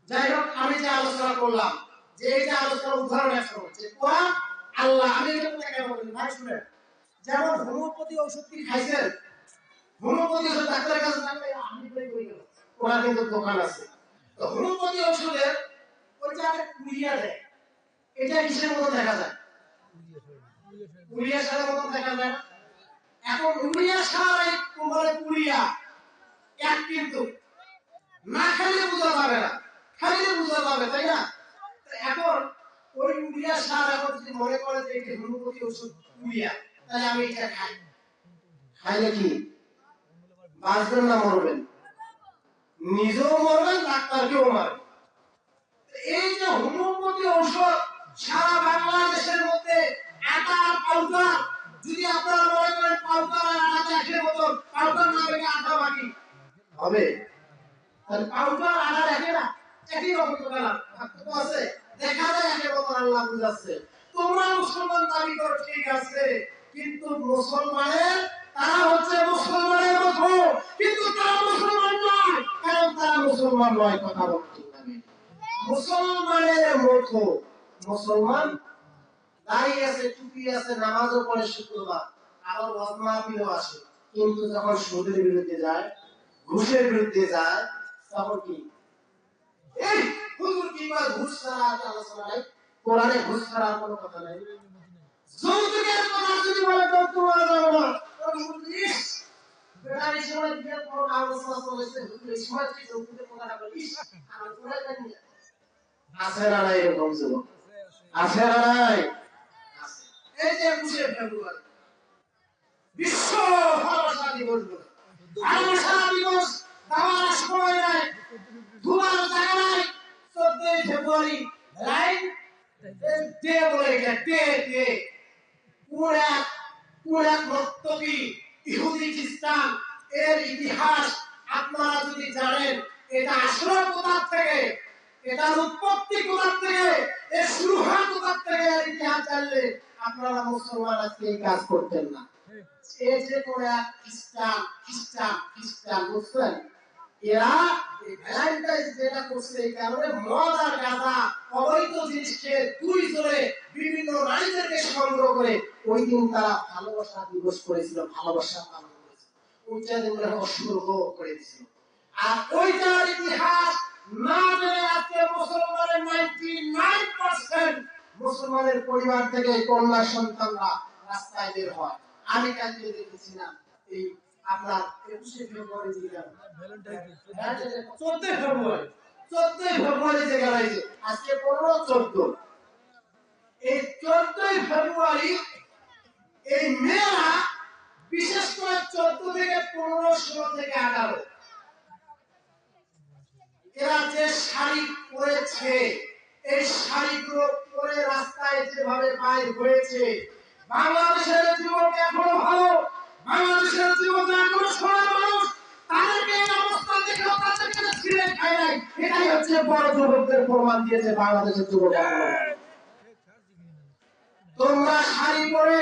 যাই হোক, আমি যে আলোচনা করলাম, যে এই যে আলোচনা উদাহরণ একটা হচ্ছে কোরআন, আল্লাহ। আমি এটা কেন বলি ভাই শুনেন, যেমন হোমিওপ্যাথি ওষুধ কি খাইছেন? হোমিওপ্যাথি ওষুধ ডাক্তারের কাছে যাবে, আমি বই বই গেল, ওনার কিন্তু দোকান আছে। তো হোমিওপ্যাথি ওষুধের ওই যে একটা কুড়িয়া দেয়, এটা কিসের মতো দেখা যায়? কুড়িয়া সারের মতো দেখা যায় না? এখন কুড়িয়া সার বলে কুড়িয়া এক, কিন্তু না খাইলে বোঝা যাবে না, খাইলে বোঝা যাবে, তাই না? এখন ওই কুড়িয়া সার এখন যদি মনে করে যে এটি হোমিওপ্যাথি ওষুধ কুড়িয়া, তাহলে আমি এটা খাই, খাইলে কি বাঁচবেন না মরবেন? নিজেও মরবেন, ডাক্তারকেও মারবেন। এই যে হোমিওপ্যাথি ঔষধ সারা বাংলাদেশের মধ্যে আটা পাউডার, যদি আপনারা মনে করেন পাউডার আর আটা একই মতন, পাউডার না বেগে আটা বাকি হবে, তাহলে পাউডার আটা দেখে না একই রকম কালার পার্থক্য আছে, দেখা যায় একই রকম। আল্লাহ বুঝাচ্ছে তোমরা মুসলমান দাবি করো, ঠিক আছে, কিন্তু মুসলমানের তারা হচ্ছে মুসলমানের মতো, কিন্তু তারা মুসলমান নয়, কারণ তারা মুসলমান নয়। কথা বলতে মুসলমানের মতো মুসলমান দাঁড়িয়ে আছে, টুপি আছে, নামাজও পড়ে শুক্রবার, আবার ওয়াজ মাহফিলও আসে, কিন্তু যখন সুদের বিরুদ্ধে যায়, ঘুষের বিরুদ্ধে যায়, তখন কি এই হুজুর কিংবা ঘুষ ছাড়া আলোচনা নাই, কোরআনে ঘুষ ছাড়া কোনো কথা নাই। যৌতুকের কথা যদি বলে যৌতুক বলা যাবে না, ইস বেটারি সময় দিয়ে কোনো আলোচনা চলেছে, হুজুর এই সময় কি যৌতুকের কথাটা বলে, ইস আমার কোরআন জানি না। আছে না নাই এরকম যুবক? আছে না নাই? এই যে 21শে ফেব্রুয়ারি বিশ্ব ভালোবাসা দিবস, ভালোবাসা দিবস দেওয়ার সময় নাই, দুবার জায়গা নাই। 14 ফেব্রুয়ারি লাইন ডে বলে ডে ডে পুরা পুরা নর্তকী ইহুদি খ্রিস্টান এর ইতিহাস আপনারা যদি জানেন, এটা আসলে কোথা থেকে, এটার উৎপত্তি কোথা থেকে, এর শুরু হয় কোথা থেকে, এর ইতিহাস জানলে আপনারা মুসলমান আজকে এই কাজ করতেন না। এই যে কোরা খ্রিস্টান খ্রিস্টান খ্রিস্টান বুঝছেন, এরা এই ভ্যালেন্টাইন যেটা করছে, এই কারণে মদ আর গাঁজা অবৈধ জিনিস খেয়ে দুই জোরে বিভিন্ন নারীদেরকে সংগ্রহ করে ওই দিন তারা ভালোবাসা দিবস করেছিল, ভালোবাসা পালন করেছিল, ওইটা দিন অশুভ করে দিয়েছিল। আর ওইটার ইতিহাস না জেনে আজকে মুসলমানের 99% মুসলমানের পরিবার থেকে কন্যা সন্তানরা রাস্তায় বের হয়। আমি কালকে দেখেছিলাম এই আপনার 21শে ফেব্রুয়ারি যে গেল, 14 ফেব্রুয়ারি যে গেল, আজকে 15-14, এই 14 ফেব্রুয়ারি এই মেয়েরা বিশেষ করে 14 থেকে 15, 16 থেকে 18, এরা যে শাড়ি পরেছে, এই শাড়িগুলো পরে রাস্তায় যেভাবে বাইর হয়েছে, বাংলাদেশের যুবক এখনো ভালো, বাংলাদেশের যুবক এখনো সোনার মানুষ, তাদেরকে এই অবস্থা দেখে তাদেরকে ছিঁড়ে খায় নাই। এটাই হচ্ছে বড় যুবকদের প্রমাণ দিয়েছে বাংলাদেশের যুবক। তোমরা শাড়ি পরে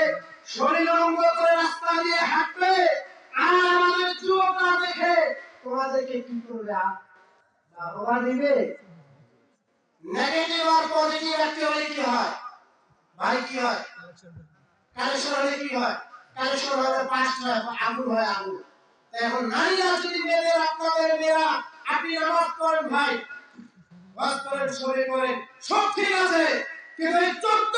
শরীর অঙ্গ করে রাস্তা দিয়ে হাঁটবে, আর আমাদের যুবকরা দেখে তোমাদেরকে কি করবে? বাবা দিবে। নেগেটিভ আর পজিটিভ অ্যাকচুয়ালি কি হয় ভাই? কি হয়? কালেকশন হলে কি হয়? কালেকশন হলে পাস্ট হয়, আগুন হয়, আগুন। এখন নারীরা যদি মেয়েদের, আপনাদের মেয়েরা, আপনি নামাজ পড়েন ভাই, ওয়াজ করেন, সরে করেন, সব ঠিক আছে, কিন্তু এই 14